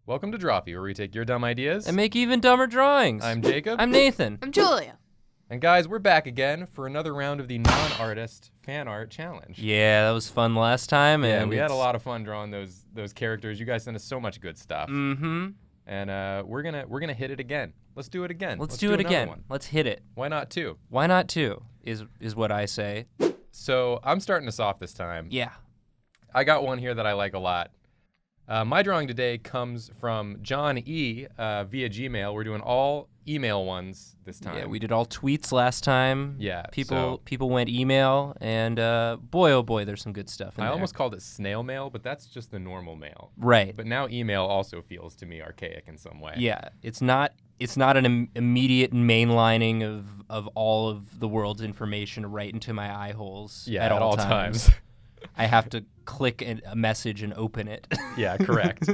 Welcome to Drawfee, where we take your dumb ideas and make even dumber drawings. I'm Jacob. I'm Nathan. I'm Julia. And guys, we're back again for another round of the non-artist fan art challenge. Yeah, that was fun last time. Yeah, and we had a lot of fun drawing those characters. You guys sent us so much good stuff. Mm-hmm. And we're gonna hit it again. Let's do it again. Let's do it again. One. Let's hit it. Why not two? Why not two? Is what I say. So I'm starting us off this time. Yeah. I got one here that I like a lot. My drawing today comes from John E. Via Gmail. We're doing all email ones this time. Yeah, we did all tweets last time. Yeah. People went email, and boy, oh boy, there's some good stuff in there. I almost called it snail mail, but that's just the normal mail. Right. But now email also feels to me archaic in some way. Yeah, it's not an immediate mainlining of all of the world's information right into my eye holes at all times. I have to click a message and open it. Yeah, correct.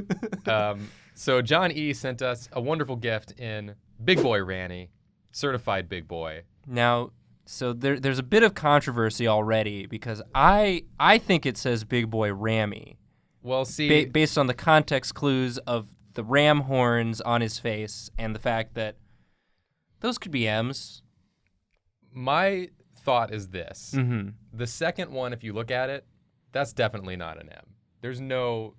So John E. sent us a wonderful gift in Big Boi Ramy, certified big boy. Now, so there's a bit of controversy already because I think it says Big Boi Ramy. Well, see, based on the context clues of the ram horns on his face and the fact that those could be M's. My thought is this. Mm-hmm. The second one, if you look at it, that's definitely not an M. There's no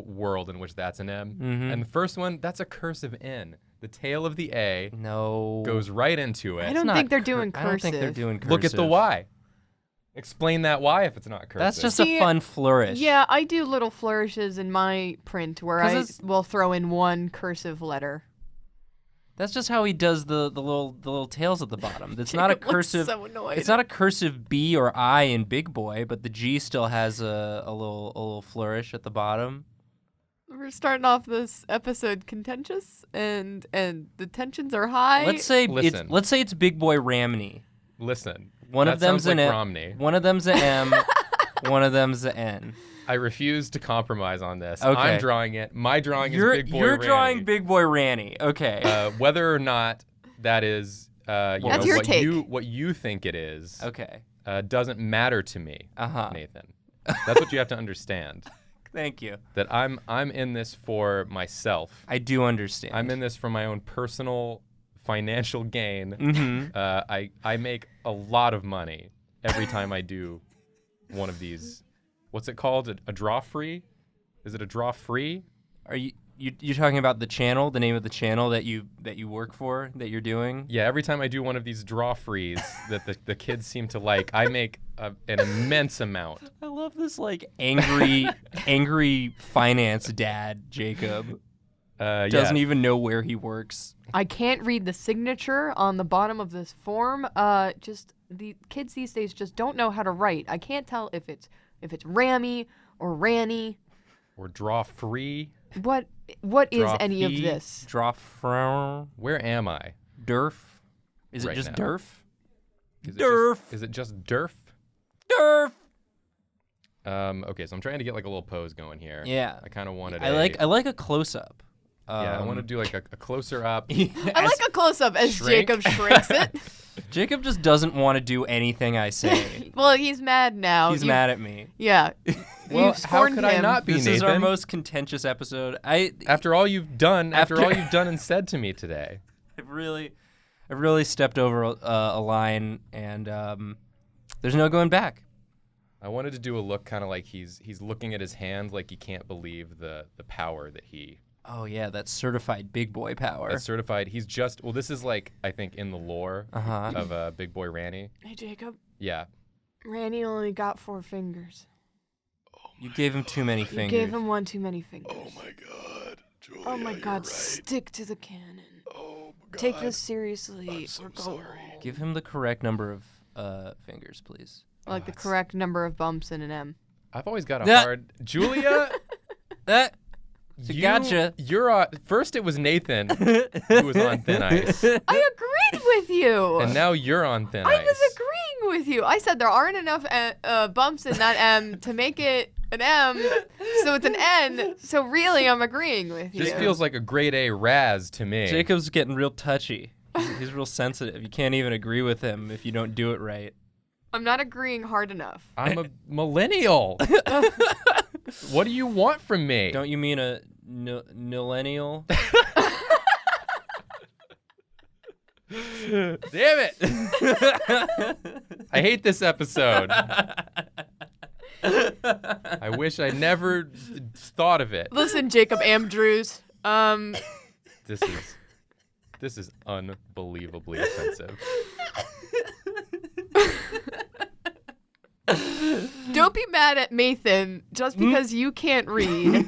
world in which that's an M. Mm-hmm. And the first one, that's a cursive N. The tail of the A no goes right into it. I don't think they're doing cursive. I don't think they're doing cursive. Look at the Y. Explain that Y if it's not cursive. That's just a fun flourish. Yeah, I do little flourishes in my print where I will throw in one cursive letter. That's just how he does the little tails at the bottom. It's not a cursive. So annoyed. It's not a cursive B or I in Big Boy, but the G still has a little flourish at the bottom. We're starting off this episode contentious, and the tensions are high. Let's say it's Big Boi Ramy. Listen. One of them's an like M. Romney. One of them's an M. One of them's an N. I refuse to compromise on this. Okay. I'm drawing it. My drawing is Big Boi You're Ramy. drawing Big Boi Ramy. Okay. Whether or not that is That's your take. what you think it is Okay. doesn't matter to me, Uh-huh. Nathan. That's what you have to understand. Thank you. That I'm in this for myself. I do understand. I'm in this for my own personal financial gain. Mm-hmm. I make a lot of money every time I do one of these. What's it called? A draw free? Is it a draw free? Are you talking about the channel, the name of the channel that you work for, that you're doing? Yeah, every time I do one of these draw frees that the kids seem to like, I make an immense amount. I love this like angry finance dad, Jacob. Doesn't even know where he works. I can't read the signature on the bottom of this form. Just the kids these days just don't know how to write. I can't tell if it's Ramy or Ranny or draw free. What is any of Drawfee. this? Drawfee. Where am I? Durf. Is it Right just now. Durf? Is it just Durf? Durf. Okay, so I'm trying to get like a little pose going here. Yeah. I kind of wanted. I like a close up. Yeah, I want to do like a closer up. I like a close up as Shrink? Jacob shrinks it. Jacob just doesn't want to do anything I say. Well, he's mad now. He's mad at me. Yeah. Well, You've how scorned could him. I not be, This Nathan? is our most contentious episode. After all you've done, After- after all you've done and said to me today. I've really stepped over a line, and there's no going back. I wanted to do a look kind of like he's looking at his hand like he can't believe the power that he. Oh yeah, that's certified big boy power. That's certified. He's just this is like I think in the lore of Big Boi Ramy. Hey, Jacob. Yeah. Ranny only got 4 fingers. You gave him too many fingers. You gave him one too many fingers. Oh my God, Julia, Oh my God, you're right. stick to the canon. Oh God. Take this seriously. I'm so or go sorry. home. Give him the correct number of fingers, please. Like the correct number of bumps in an M. I've always got a That- hard Julia. Gotcha. You're on. First it was Nathan who was on thin ice, I agreed with you. and now you're on thin I ice. was agreeing with you. I said there aren't enough bumps in that M to make it an M, so it's an N. So really, I'm agreeing with you. This feels like a grade A Raz to me. Jacob's getting real touchy. He's real sensitive. You can't even agree with him if you don't do it right. I'm not agreeing hard enough. I'm a millennial. What do you want from me? Don't you mean a millennial. Damn it! I hate this episode. I wish I never thought of it. Listen, Jacob Andrews. This is unbelievably offensive. Don't be mad at Mathan just because you can't read.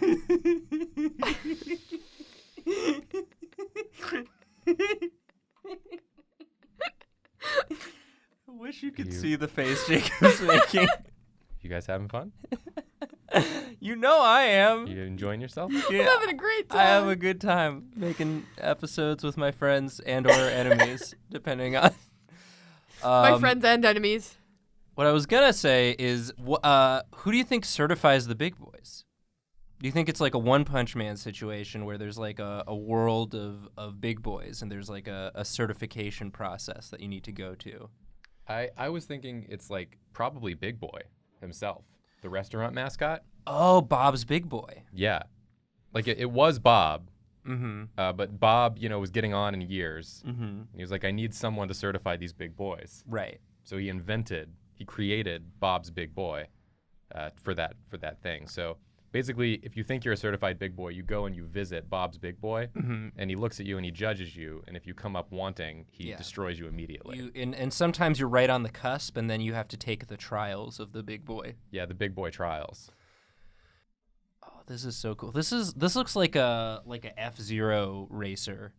I wish you could see the face Jacob's making. You guys having fun? You know I am. You enjoying yourself? Yeah. I'm having a great time. I have a good time making episodes with my friends and or enemies, depending on My friends and enemies. What I was gonna say is, who do you think certifies the big boys? Do you think it's like a One Punch Man situation where there's like a world of big boys and there's like a certification process that you need to go to? I was thinking it's like probably Big Boy himself, the restaurant mascot. Oh, Bob's Big Boy. Yeah, like it was Bob. Mm-hmm. But Bob, was getting on in years. Mm-hmm. And he was like, I need someone to certify these big boys. Right. So he created Bob's Big Boy for that thing. So basically, if you think you're a certified big boy, you go and you visit Bob's Big Boy, and he looks at you and he judges you. And if you come up wanting, he destroys you immediately. And sometimes you're right on the cusp, and then you have to take the trials of the big boy. Yeah, the big boy trials. Oh, this is so cool. This looks like a F-Zero racer.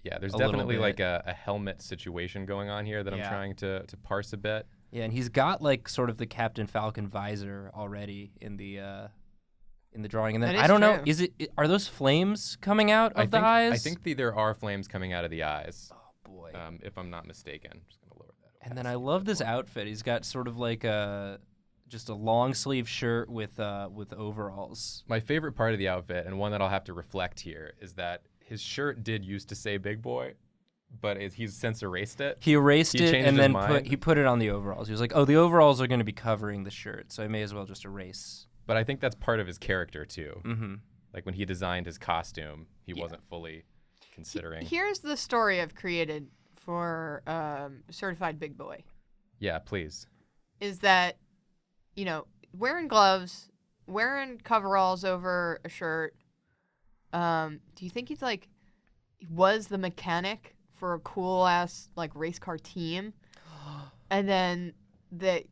Yeah, there's A definitely little bit. like a helmet situation going on here that I'm trying to parse a bit. Yeah, and he's got like sort of the Captain Falcon visor already in the drawing. And then That is I don't know, true. are those flames coming out of the eyes? I think there are flames coming out of the eyes. Oh boy. If I'm not mistaken. I'm just gonna lower that. And then I love this outfit. He's got sort of like just a long sleeve shirt with overalls. My favorite part of the outfit, and one that I'll have to reflect here, is that his shirt did used to say Big Boy, but he's since erased it. He erased He it changed and his then mind. he put it on the overalls. He was like, "Oh, the overalls are going to be covering the shirt, so I may as well just erase." But I think that's part of his character too. Mm-hmm. Like when he designed his costume, he wasn't fully considering. Here's the story I've created for Certified Big Boy. Yeah, please. Is that, wearing gloves, wearing coveralls over a shirt. Do you think he was the mechanic for a cool ass race car team, and then they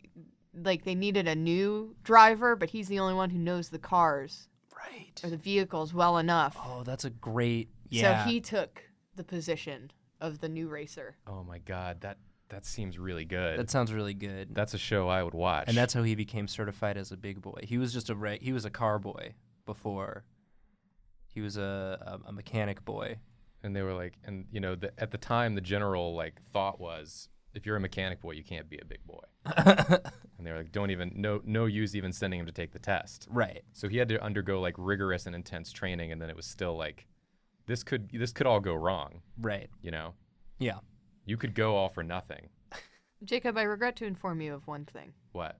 needed a new driver, but he's the only one who knows the cars Right. or the vehicles well enough. Oh, that's a great. Yeah. So he took the position of the new racer. Oh my God, that seems really good. That sounds really good. That's a show I would watch. And that's how he became certified as a big boy. He was just he was a car boy before. He was a mechanic boy. And they were like, and at the time, the general thought was, if you're a mechanic boy, you can't be a big boy. And they were like, no use even sending him to take the test. Right. So he had to undergo rigorous and intense training, and then it was still this could all go wrong. Right. Yeah. You could go all for nothing. Jacob, I regret to inform you of one thing. What?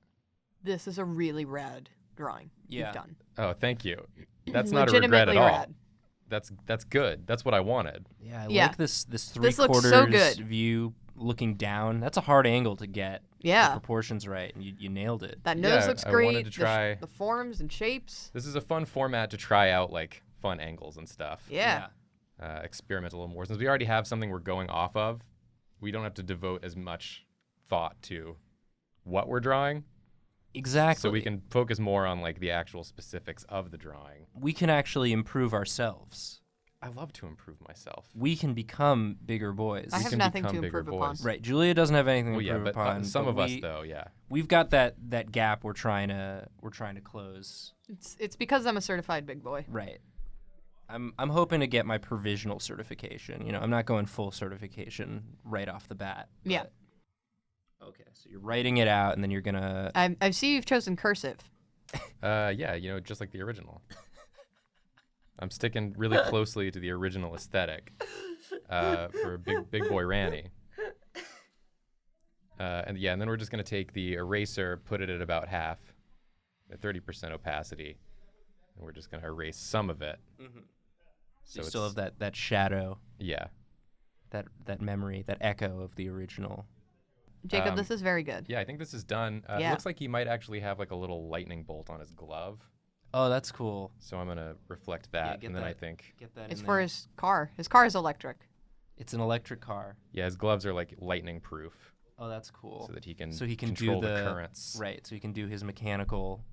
This is a really rad drawing Yeah. you've done. Oh, thank you. That's not a regret at Legitimately all. rad. That's good. That's what I wanted. Yeah. I Yeah. like this This looks three-quarters so good. view looking down. That's a hard angle to get. Yeah. The proportions right, and you nailed it. That nose Yeah, looks I great. wanted to try- The forms and shapes. This is a fun format to try out fun angles and stuff. Yeah. Experiment a little more. Since we already have something we're going off of, we don't have to devote as much thought to what we're drawing. Exactly. So we can focus more on the actual specifics of the drawing. We can actually improve ourselves. I love to improve myself. We can become bigger boys. I have can nothing to become bigger improve upon. boys. Right. Julia doesn't have anything to Well, yeah, improve but upon. some but of us we- though, yeah. We've got that gap we're trying to close. It's because I'm a certified big boy. Right. I'm hoping to get my provisional certification. I'm not going full certification right off the bat. Yeah. but- Okay, so you're writing it out, and then you're gonna. I see you've chosen cursive. Yeah, just like the original. I'm sticking really closely to the original aesthetic for Big Boi Ramy. And then we're just gonna take the eraser, put it at about half, at 30% opacity, and we're just gonna erase some of it. Mhm. So you still have that shadow. Yeah. That memory, that echo of the original. Jacob, this is very good. Yeah, I think this is done. It looks like he might actually have like a little lightning bolt on his glove. Oh, that's cool. So I'm gonna reflect that, and then I think It's for his car. His car is electric. It's an electric car. Yeah, his gloves are like lightning proof. Oh, that's cool. So that he can do control the currents. Right, so he can do his mechanical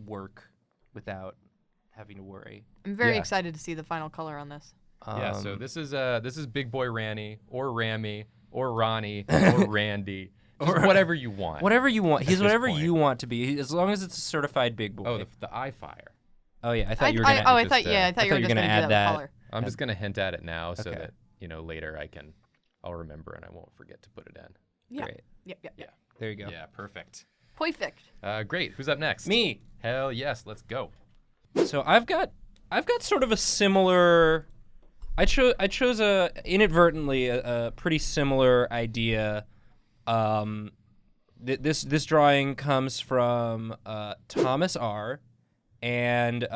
work without having to worry. I'm very excited to see the final color on this. Yeah, so this is Big Boi Ramy or Ramy or Ronnie or Randy. Or whatever you want. Whatever you want. He's whatever you want to be, as long as it's a certified big boy. Oh, the eye fire. Oh yeah, I thought you were gonna. I thought you were just gonna add that color. I'm just gonna hint at it now so that later I'll remember and I won't forget to put it in. Yeah. Great. Yeah. There you go. Yeah, perfect. Perfect. Great. Who's up next? Me. Hell yes, let's go. So I've got sort of a similar. I chose inadvertently a pretty similar idea. This drawing comes from Thomas R, and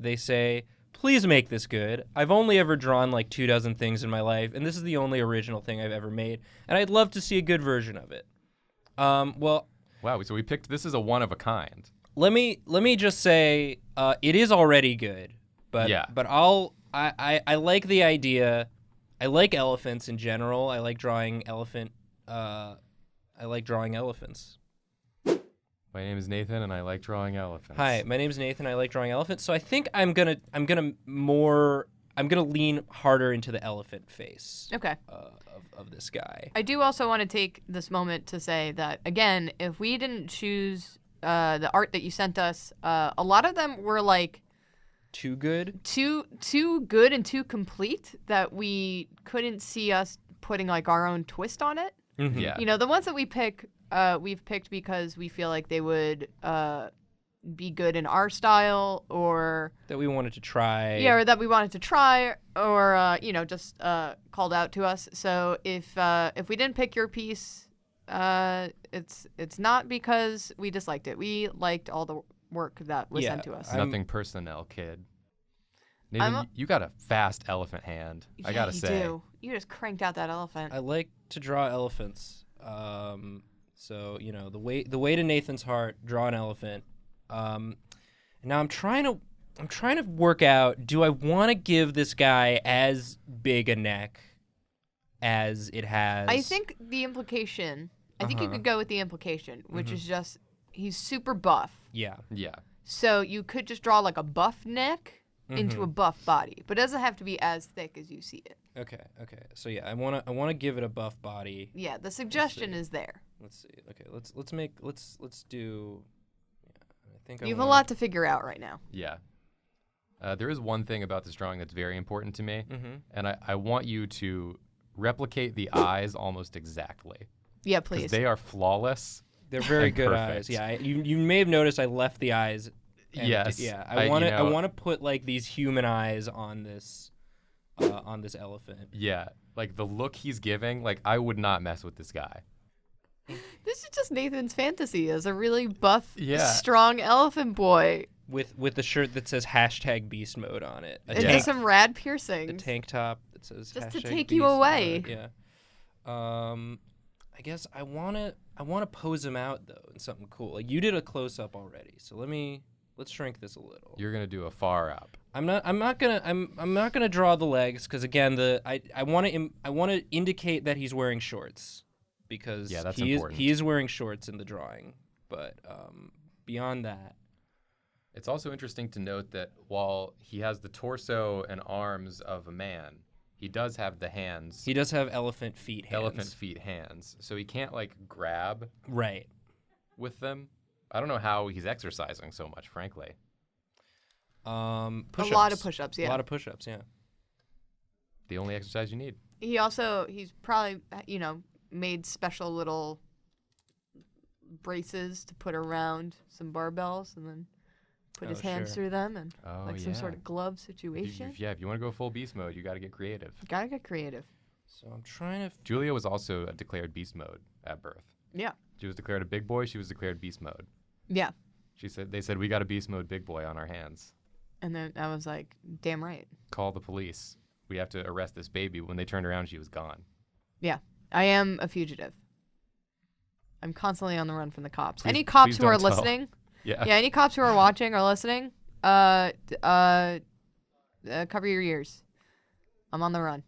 they say, please make this good. I've only ever drawn like 24 things in my life, and this is the only original thing I've ever made, and I'd love to see a good version of it. Well, wow, so we picked this is a one of a kind. Let me just say it is already good, but I like the idea. I like elephants in general. I like drawing elephants. My name is Nathan, and I like drawing elephants. Hi, my name is Nathan. I like drawing elephants. So I think I'm gonna lean harder into the elephant face. Okay. Of this guy. I do also want to take this moment to say that again, if we didn't choose the art that you sent us, a lot of them were like too good, too good and too complete that we couldn't see us putting like our own twist on it. Mm-hmm. Yeah. You know, the ones that we've picked because we feel like they would be good in our style, or that we wanted to try. Yeah, or that we wanted to try, or just called out to us. So if we didn't pick your piece, it's not because we disliked it. We liked all the work that was sent to us. Nothing personnel, kid. Nathan, you got a fast elephant hand. I gotta say. You do. You just cranked out that elephant. I like to draw elephants. So the way to Nathan's heart, draw an elephant. Now I'm trying to work out, do I want to give this guy as big a neck as it has? I think the implication, I think you could go with the implication, which is just he's super buff. Yeah. Yeah. So you could just draw like a buff neck into a buff body, but it doesn't have to be as thick as you see it. Okay. So yeah, I wanna give it a buff body. Yeah, the suggestion is there. Let's see. Okay, let's do. Yeah, I think you have a lot to figure out right now. Yeah. There is one thing about this drawing that's very important to me, and I want you to replicate the eyes almost exactly. Yeah, please. Because they are flawless. They're very good perfect. eyes. Yeah, you may have noticed I left the eyes. Yes. Yeah, I want to put like these human eyes on this elephant. Yeah, like the look he's giving, like I would not mess with this guy. This is just Nathan's fantasy as a really buff, Yeah. strong elephant boy. With the shirt that says hashtag beast mode on it. And just some rad piercings. A tank top that says just to hashtag take beast you away. mode. Yeah. I guess I wanna pose him out though in something cool. Like you did a close up already, so let's shrink this a little. You're gonna do a far up. I'm not gonna draw the legs because again I want to indicate that he's wearing shorts because that's important. He is wearing shorts in the drawing, but beyond that. It's also interesting to note that while he has the torso and arms of a man, he does have the hands. He does have elephant feet hands. So he can't like grab right with them. I don't know how he's exercising so much, frankly. Push-ups. A lot of push-ups, yeah. A lot of push-ups, yeah. The only exercise you need. He's probably, made special little braces to put around some barbells and then put his hands through them and some sort of glove situation. If you want to go full beast mode, you got to get creative. Gotta get creative. So I'm trying to... Julia was also declared beast mode at birth. Yeah. She was declared a big boy. She was declared beast mode. Yeah. They said, we got a beast mode big boy on our hands. And then I was like, damn right. Call the police. We have to arrest this baby. When they turned around, she was gone. Yeah, I am a fugitive. I'm constantly on the run from the cops. Please- Any cops please who are don't tell. listening, Yeah. any cops who are watching or listening, cover your ears. I'm on the run.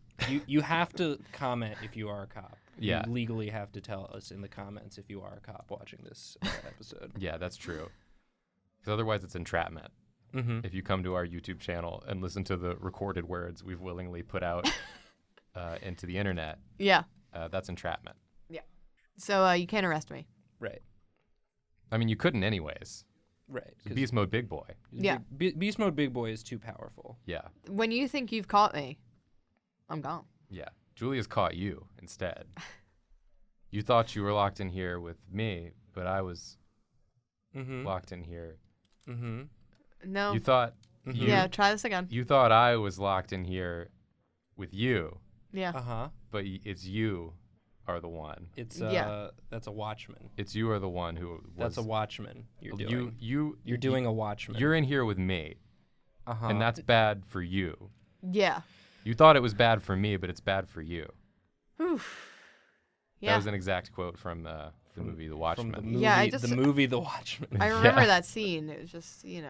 You have to comment if you are a cop. Yeah. You legally have to tell us in the comments if you are a cop watching this episode. Yeah, that's true. Because otherwise, it's entrapment. Mm-hmm. If you come to our YouTube channel and listen to the recorded words we've willingly put out into the internet, Yeah. that's entrapment. So you can't arrest me. Right. I mean, you couldn't anyways. Right. Beast mode big boy. Yeah. Beast mode big boy is too powerful. Yeah. When you think you've caught me, I'm gone. Yeah. Julia's caught you instead. You thought you were locked in here with me, but I was Mm-hmm. locked in here. Mm-hmm. No. You thought Yeah, try this again. you thought I was locked in here with you, Yeah. Uh-huh. but it's you are the one. It's Yeah. that's a watchman. It's you are the one who was. That's a watchman you're Well, doing. You're doing a watchman. You're in here with me, uh-huh. and that's bad for you. Yeah. You thought it was bad for me, but it's bad for you. Oof. That Yeah. was an exact quote from the movie The from Watchmen. the movie, Yeah, I just- the movie The Watchmen. I remember Yeah. that scene. It was just, it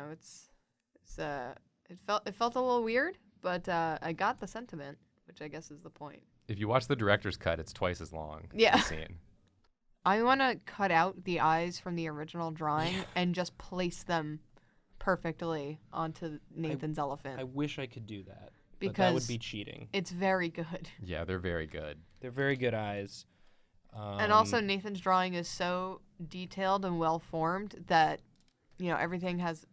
felt a little weird, but I got the sentiment, which I guess is the point. If you watch the director's cut, it's twice as long. Yeah. The scene. I want to cut out the eyes from the original drawing and just place them perfectly onto Nathan's elephant. I wish I could do that. But that Because would be cheating. it's very good. Yeah, they're very good. They're very good eyes. And also Nathan's drawing is so detailed and well formed that, everything has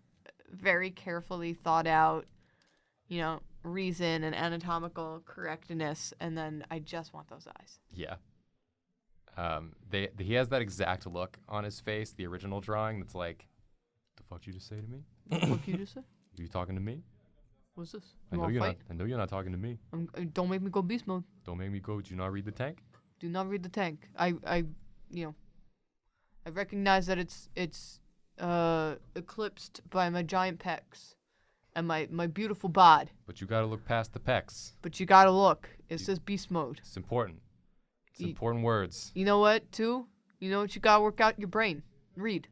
very carefully thought out, reason and anatomical correctness, and then I just want those eyes. Yeah. He has that exact look on his face, the original drawing, that's like, the fuck did you just say to me? What you just say? Are you talking to me? What's this? I You know wanna you're fight? not. I know you're not talking to me. Don't make me go beast mode. Don't make me go. Do you not read the tank? Do not read the tank. I recognize that it's eclipsed by my giant pecs and my beautiful bod. But you gotta look past the pecs. But you gotta look. It says beast mode. It's important. It's Ye- important words. You know what, too? You know what? You gotta work out your brain. Read.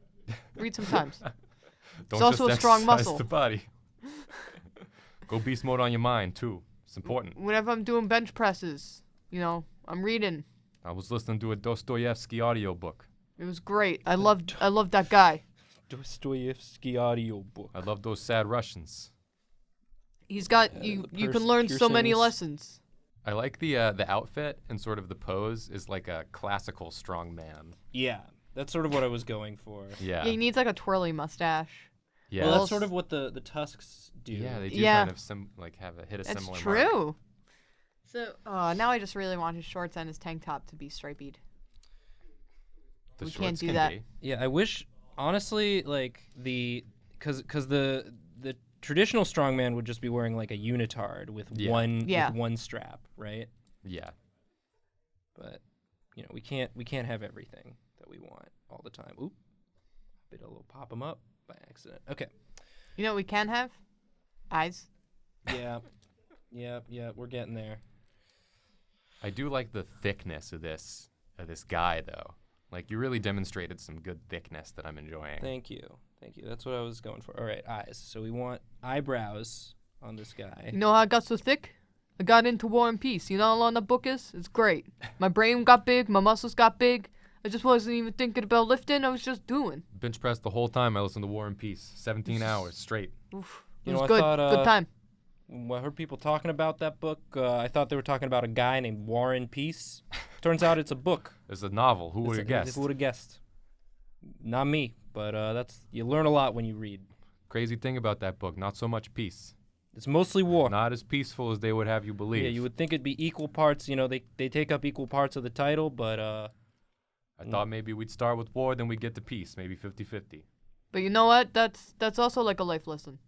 Read sometimes. Don't also just a strong exercise muscle. the body. Go beast mode on your mind too. It's important. Whenever I'm doing bench presses, I'm reading. I was listening to a Dostoevsky audiobook. It was great. I loved that guy. Dostoevsky audiobook. I love those sad Russians. He's got the you can learn so many piercings. lessons. I like the outfit and sort of the pose is like a classical strong man. Yeah, that's sort of what I was going for. Yeah. Yeah, he needs like a twirly mustache. Yeah. Well, that's sort of what the tusks do. Yeah, they do Yeah. kind of hit a That's similar mark. true. So, now I just really want his shorts and his tank top to be striped. The We shorts can't do can that. be. Yeah, I wish honestly like because the traditional strongman would just be wearing like a unitard with Yeah. with one strap, right? Yeah. But we can't have everything that we want all the time. Oop, did a little pop them up by accident. Okay. You know what we can have? Eyes. Yeah, yeah, we're getting there. I do like the thickness of this guy though. Like you really demonstrated some good thickness that I'm enjoying. Thank you. That's what I was going for. All right, eyes. So we want eyebrows on this guy. You know how I got so thick? I got into War and Peace. You know how long that book is? It's great. My brain got big. My muscles got big. I just wasn't even thinking about lifting. I was just doing. Bench press the whole time I listened to War and Peace. 17 hours straight. Oof. You It know, was I good. thought, Good time. When I heard people talking about that book, I thought they were talking about a guy named War and Peace. Turns out it's a book. It's a novel. Who would have guessed? Who would have guessed? Not me, but you learn a lot when you read. Crazy thing about that book, not so much peace. It's mostly war. Not as peaceful as they would have you believe. Yeah, you would think it'd be equal parts. They take up equal parts of the title, but I thought maybe we'd start with war, then we'd get to peace, maybe 50-50. But you know what? That's also like a life lesson.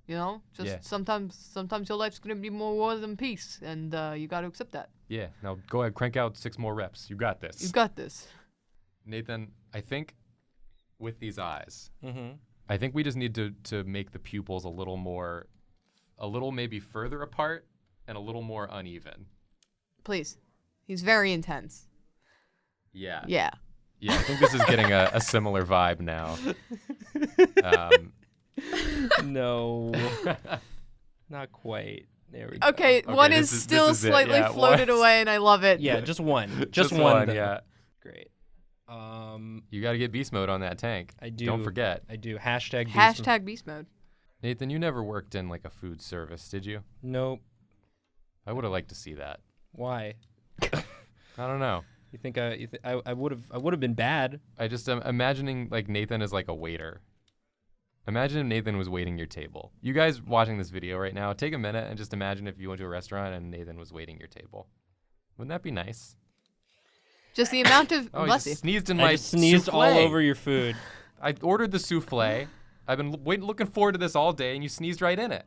Just Yeah. sometimes your life's gonna be more war than peace, and you got to accept that. Yeah, now go ahead, crank out 6 more reps. You got this. You got this. Nathan, I think with these eyes, mm-hmm. I think we just need to make the pupils a little maybe further apart and a little more uneven. Please. He's very intense. Yeah. Yeah. Yeah, I think this is getting a similar vibe now. No. Not quite. There we go. Okay, one is still slightly floated away, and I love it. Yeah, just one. Just one, one, yeah. Great. You got to get beast mode on that tank. I do. Don't forget. I do. Hashtag beast Hashtag beast mode. Nathan, you never worked in like a food service, did you? Nope. I would have liked to see that. Why? I don't know. You think I would have been bad? I just am imagining like Nathan is like a waiter. Imagine if Nathan was waiting your table. You guys watching this video right now, take a minute and just imagine if you went to a restaurant and Nathan was waiting your table. Wouldn't that be nice? Just the amount of Oh, bless he you. just sneezed in I my just sneezed souffle. all over your food. I ordered the souffle. I've been looking forward to this all day, and you sneezed right in it.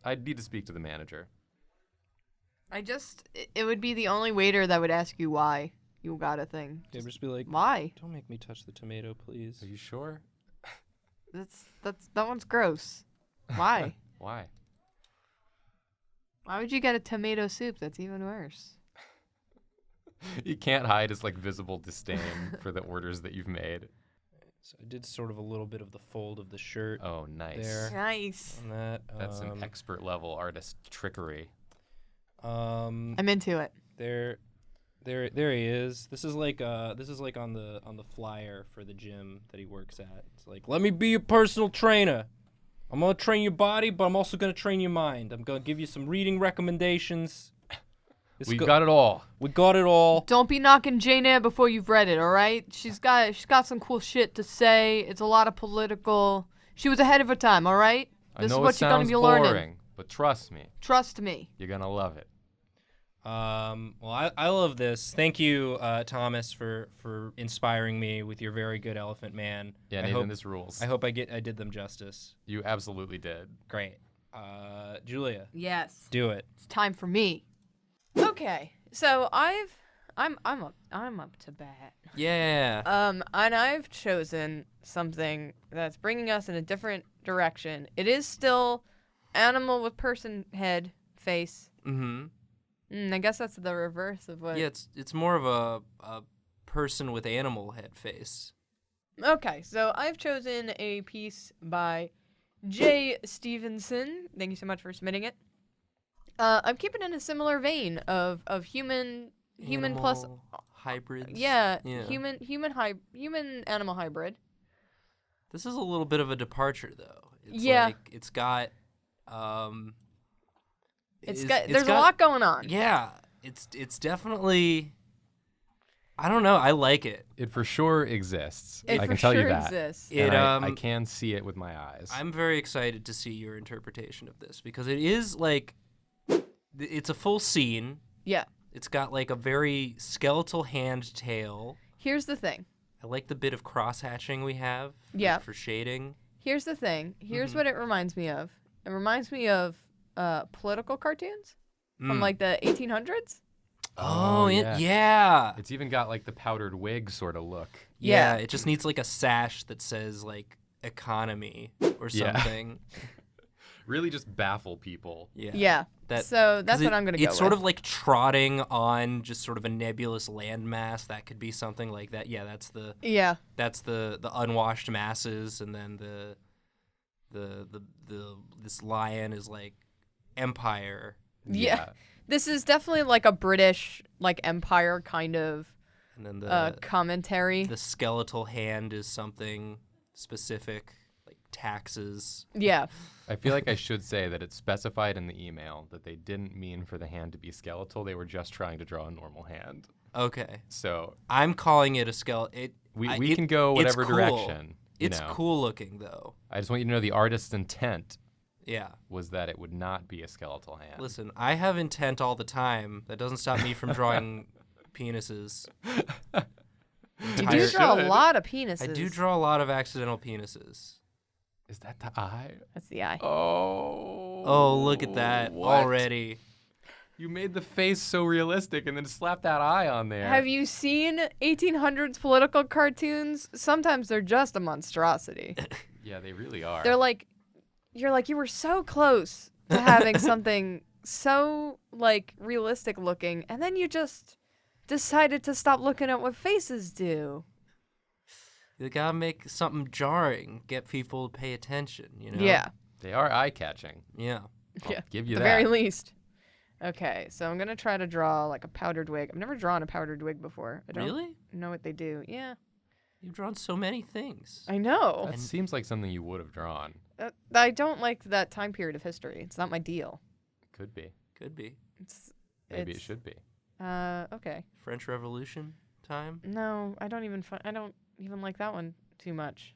I need to speak to the manager. It would be the only waiter that would ask you why you got a thing. They'd just be like, Why? "Don't make me touch the tomato, please." Are you sure? That one's gross. Why? Why? Why would you get a tomato soup? That's even worse. You can't hide his like visible disdain for the orders that you've made. So I did sort of a little bit of the fold of the shirt Oh, nice. there. Nice. On that. That's some expert level artist trickery. I'm into it. There he is. This is like on the flyer for the gym that he works at. It's like, let me be your personal trainer. I'm gonna train your body, but I'm also gonna train your mind. I'm gonna give you some reading recommendations. We got it all. We got it all. Don't be knocking Jane Eyre before you've read it, all right? She's got some cool shit to say. It's a lot of political. She was ahead of her time, all right? I This know is what it you're gonna sounds be boring, learning. but trust me, Trust me. you're gonna love it. Well, I love this. Thank you, Thomas, for inspiring me with your very good Elephant Man. Yeah, Nathan, this rules. I hope I did them justice. You absolutely did. Great. Julia, Yes. do it. It's time for me. Okay. So I'm up to bat. Yeah. And I've chosen something that's bringing us in a different direction. It is still animal with person head face. Mm-hmm. I guess that's the reverse of what. Yeah, it's more of a person with animal head face. Okay, so I've chosen a piece by Jay Stevenson. Thank you so much for submitting it. I'm keeping in a similar vein of human plus hybrids. yeah. Yeah. human animal hybrid. This is a little bit of a departure, though. It's Yeah. like it's got There's a lot going on. Yeah, it's definitely. I don't know. I like it. It for sure exists. It I for can tell you sure that. exists. It, And I can see it with my eyes. I'm very excited to see your interpretation of this because it is like, it's a full scene. Yeah. It's got like a very skeletal hand tail. Here's the thing. I like the bit of cross-hatching we have. Yeah. For shading. Here's the thing. Here's what it reminds me of. It reminds me of political cartoons from like the 1800s. Oh, yeah. yeah. It's even got like the powdered wig sort of look. Yeah, Yeah. it just needs like a sash that says like economy or Yeah. something. Really just baffle people. Yeah. Yeah. So that's what I'm going to go with. It's sort of like trotting on just sort of a nebulous landmass. That could be something like that. Yeah, that's the unwashed masses, and then this lion is like empire. Yeah. This is definitely like a British like empire kind of And then the commentary. the skeletal hand is something specific, like taxes. Yeah. I feel like I should say that it's specified in the email that they didn't mean for the hand to be skeletal. They were just trying to draw a normal hand. Okay. So I'm calling it a skeleton. we can go it's whatever cool. direction. It's know. cool looking though. I just want you to know the artist's intent Yeah. was that it would not be a skeletal hand. Listen, I have intent all the time. That doesn't stop me from drawing penises. You do draw a lot of penises. I do draw a lot of accidental penises. Is that the eye? That's the eye. Oh, look at that what? already. You made the face so realistic and then slapped that eye on there. Have you seen 1800s political cartoons? Sometimes they're just a monstrosity. Yeah, they really are. They're like, you were so close to having something so like realistic looking, and then you just decided to stop looking at what faces do. You gotta make something jarring, get people to pay attention, you know? Yeah. They are eye-catching. Yeah. I'll give you At the that. very least. Okay, so I'm gonna try to draw like a powdered wig. I've never drawn a powdered wig before. I don't Really? know what they do. Yeah. You've drawn so many things. I know. That seems like something you would have drawn. I don't like that time period of history. It's not my deal. Could be. Could be. Maybe it should be. Okay. French Revolution time? No, I don't even like that one too much.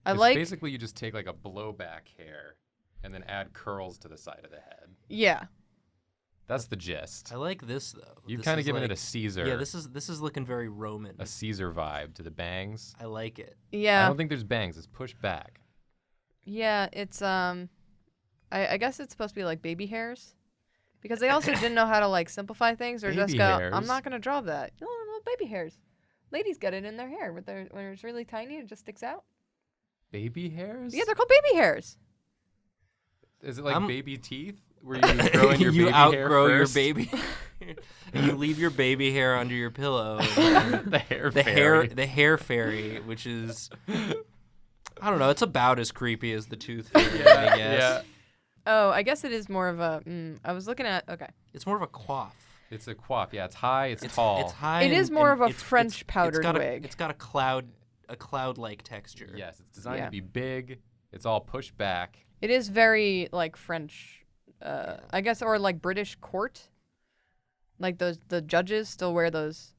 Basically you just take like a blowback hair and then add curls to the side of the head. Yeah. That's the gist. I like this though. You've This kind of is given like, it a Caesar. Yeah, this is looking very Roman. A Caesar vibe to the bangs. I like it. Yeah. I don't think there's bangs. It's pushed back. Yeah, it's I guess it's supposed to be like baby hairs. Because they also didn't know how to like simplify things or just Baby go, hairs? I'm not gonna draw that. No, little baby hairs. Ladies get it in their hair when it's really tiny, it just sticks out. Baby hairs? Yeah, they're called baby hairs. Is it like baby teeth? Where you grow in your you baby outgrow hair your first? baby. You leave your baby hair under your pillow. And The hair the fairy. the hair fairy, which is I don't know. It's about as creepy as the tooth fairy, I guess. Yeah. Oh, I guess it is more of a. I was looking at. Okay. It's more of a coif. It's a coif. Yeah, it's high. It's tall. It's high. It is and- more and of a it's- French it's powdered got wig. It's got a cloud-like texture. Yes, it's designed Yeah. to be big. It's all pushed back. It is very like French, I guess, or like British court. Like the judges still wear those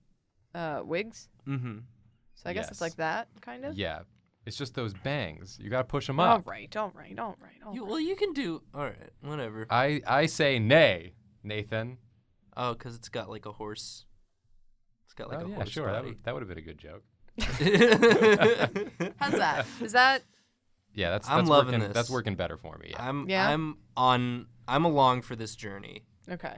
wigs. Mm-hmm. So I guess it's Yes. like that kind of. Yeah. It's just those bangs. You gotta push them All up. right. Well, you can do. All right, whatever. I say nay, Nathan. Oh, because it's got like a horse. It's got like Oh, a yeah, horse sure. body. That would have been a good joke. How's that? Is that? Yeah, that's I'm loving working, this. That's working better for me. Yeah. I'm along for this journey. Okay.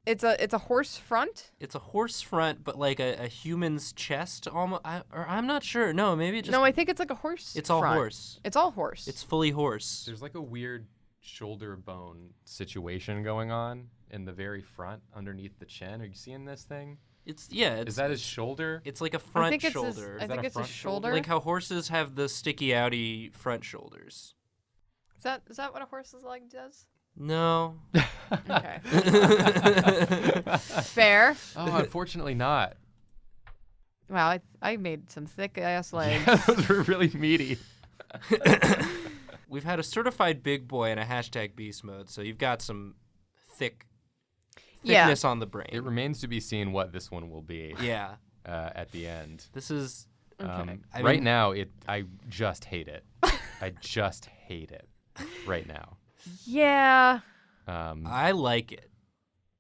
It's a horse front. It's a horse front, but like a human's chest almost. Or I'm not sure. No, maybe it just. No, I think it's like a horse. It's all front. horse. It's all horse. It's fully horse. There's like a weird shoulder bone situation going on in the very front underneath the chin. Are you seeing this thing? It's Is that his shoulder? It's like a I front think it's shoulder. I that think a it's a front shoulder? shoulder. Like how horses have the sticky outy front shoulders. Is that what a horse's leg does? No. Okay. Fair. Oh, unfortunately not. Wow, I made some thick ass legs. Yeah, those were really meaty. We've had a certified big boy and a hashtag beast mode, so you've got some Yeah. thickness on the brain. It remains to be seen what this one will be Yeah. at the end. This is Okay. Right now, I just hate it. I just hate it right now. Yeah. I like it.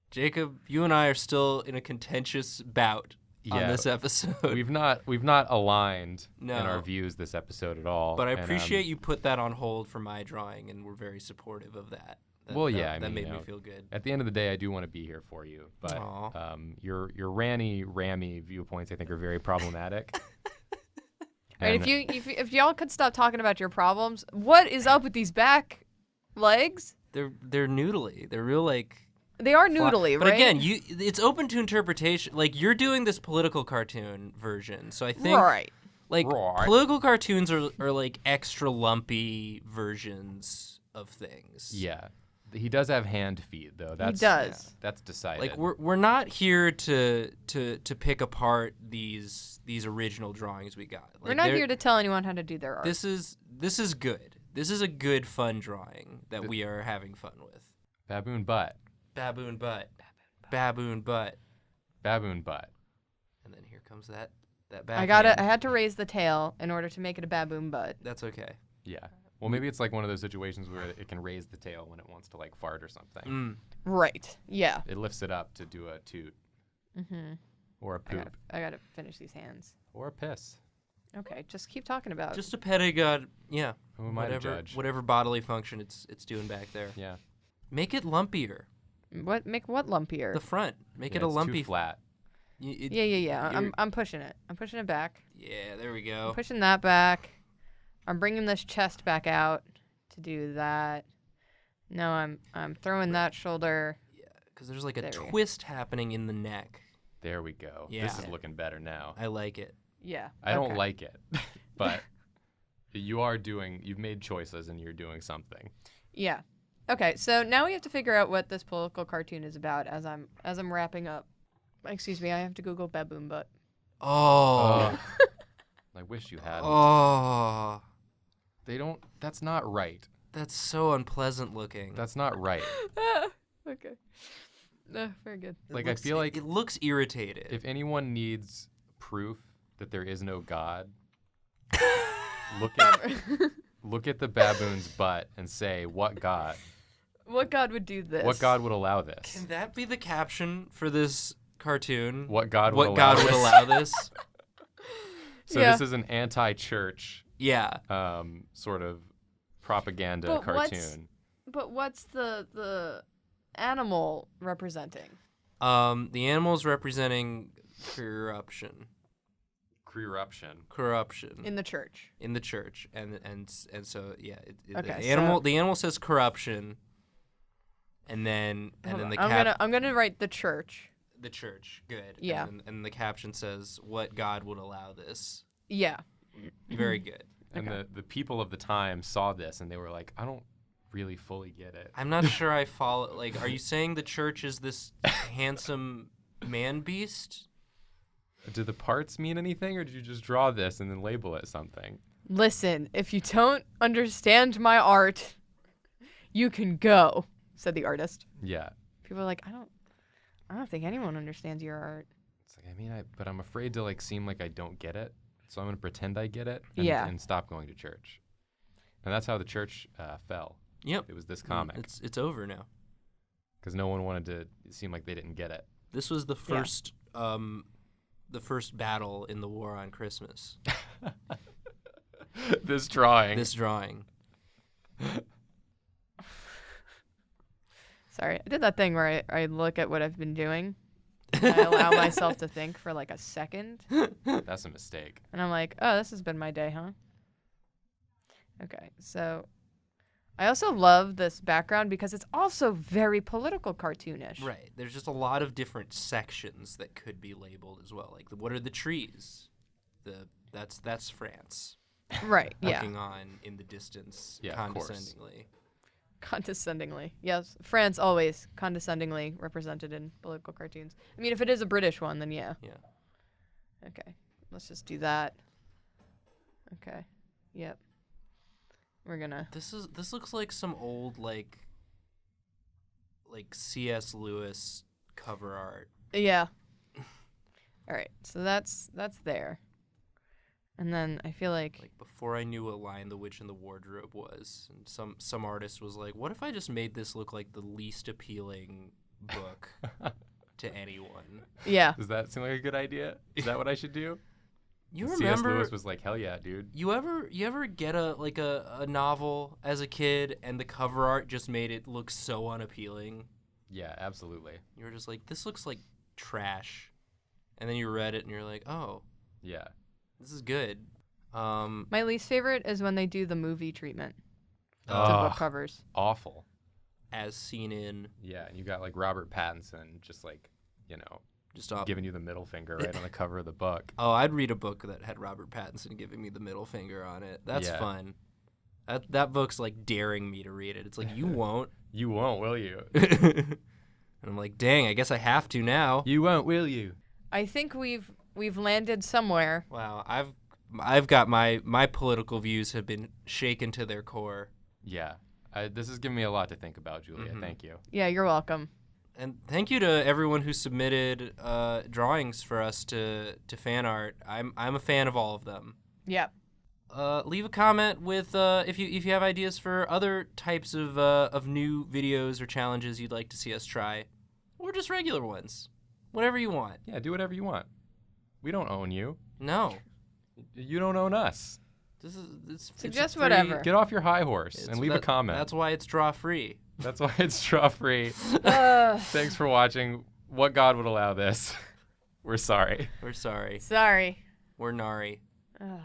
Jacob, you and I are still in a contentious bout on Yeah, this episode. we've not aligned No. in our views this episode at all. But I and, appreciate you put that on hold for my drawing, and we're very supportive of that. Well, yeah, I that mean, made you me know, feel good. At the end of the day, I do want to be here for you, but Aw. your Ramy viewpoints, I think, are very problematic. Right, And- if y'all could stop talking about your problems, what is up with these back legs? They're noodly. They're real like. They are noodly, But right? again, it's open to interpretation. Like you're doing this political cartoon version, so I think right. like Right. political cartoons are like extra lumpy versions of things. yeah, he does have hand feet though. That's does. That's decided. Like we're not here to pick apart these original drawings we got. We're Like, not they're- here to tell anyone how to do their art. This is good. This is a good fun drawing that we are having fun with. baboon butt, Baboon butt. Baboon butt. baboon butt. And then here comes that back. I had to raise the tail in order to make it a baboon butt. That's okay. Yeah. Well, maybe it's like one of those situations where it can raise the tail when it wants to like fart or something. Mm. Right. Yeah. It lifts it up to do a toot Mhm. or a poop I gotta finish these hands. or a piss. Okay, just keep talking about. Just a pedagogue. Yeah. Who am I to judge? Whatever bodily function it's doing back there. Yeah. Make it lumpier. Make what lumpier? The front. Make Yeah, it a it's lumpy too flat. Yeah. you're- I'm pushing it. I'm pushing it back. Yeah, there we go. I'm pushing that back. I'm bringing this chest back out to do that. No, I'm throwing that shoulder. Yeah, because there's like a There we go. twist happening in the neck. There we go. Yeah. This is looking better now. I like it. Yeah. I don't okay. like it, but you've made choices and you're doing something. Yeah. Okay, so now we have to figure out what this political cartoon is about as I'm wrapping up. Excuse me, I have to Google baboon butt. Oh. I wish you hadn't. Oh. That's not right. That's so unpleasant looking. That's not right. Okay. Very good. I feel like it looks irritated. if anyone needs proof that there is no God, look at the baboon's butt and say, what God? What God would do this? What God would allow this? Can that be the caption for this cartoon? What God would What allow God this? would allow this? So Yeah. this is an anti-church Yeah. sort of propaganda But cartoon. But what's the animal representing? The animals representing corruption. Corruption In the church. in the church, and so yeah. Okay, The animal says corruption, and then Hold on, the I'm gonna write the church. the church. Good. Yeah. And the caption says, "What God would allow this." Yeah. Very good. And Okay. the people of the time saw this and they were like, I don't really fully get it. I'm not sure I follow. Like, are you saying the church is this handsome man beast? Do the parts mean anything, or did you just draw this and then label it something? Listen, if you don't understand my art, you can go, said the artist. Yeah. People are like, I don't think anyone understands your art. It's like, but I'm afraid to seem like I don't get it. So I'm going to pretend I get it Yeah. and stop going to church. And that's how the church fell. Yep. It was this comic. It's over now. Because no one wanted to seem like they didn't get it. This was the first battle in the war on Christmas. This drawing. This drawing. Sorry, I did that thing where I look at what I've been doing. And I allow myself to think for like a second. That's a mistake. And I'm like, oh, this has been my day, huh? Okay, so I also love this background because it's also very political cartoonish. Right. There's just a lot of different sections that could be labeled as well. Like, what are the trees? That's France. Right, yeah. Looking on in the distance, Yeah, of course. condescendingly. Condescendingly. Yes, France always condescendingly represented in political cartoons. I mean, if it is a British one, then yeah. Yeah. Okay, let's just do that. Okay, yep. We're gonna... This looks like some old like C.S. Lewis cover art. Yeah. All right, so that's there. And then I feel like before I knew what Lion, the Witch, and the Wardrobe was, and some artist was like, "What if I just made this look like the least appealing book to anyone?" yeah. Does that seem like a good idea? Is that what I should do? You C.S. remember? Lewis was like, hell yeah, dude. You ever get a novel as a kid and the cover art just made it look so unappealing? Yeah, absolutely. You were just like, this looks like trash, and then you read it and you're like, oh, Yeah. this is good. My least favorite is when they do the movie treatment to Ugh. book covers. Awful. As seen in Yeah, and you got Robert Pattinson just just giving you the middle finger right on the cover of the book. Oh, I'd read a book that had Robert Pattinson giving me the middle finger on it. That's Yeah. fun. That book's like daring me to read it. It's like, you won't. You won't, will you? And I'm like, dang, I guess I have to now. You won't, will you? I think we've landed somewhere. Wow, I've got my political views have been shaken to their core. Yeah. This has given me a lot to think about, Julia. Mhm. Thank you. Yeah, you're welcome. And thank you to everyone who submitted drawings for us to fan art. I'm a fan of all of them. Yeah. Leave a comment with if you have ideas for other types of new videos or challenges you'd like to see us try, or just regular ones, whatever you want. Yeah, do whatever you want. We don't own you. No, You don't own us. it's Suggest free. whatever. Get off your high horse It's- and leave a comment. That's why it's draw free. That's why it's Drawfee. Uh, Thanks for watching. What God would allow this? We're sorry. We're sorry. sorry. We're Nari. Ugh.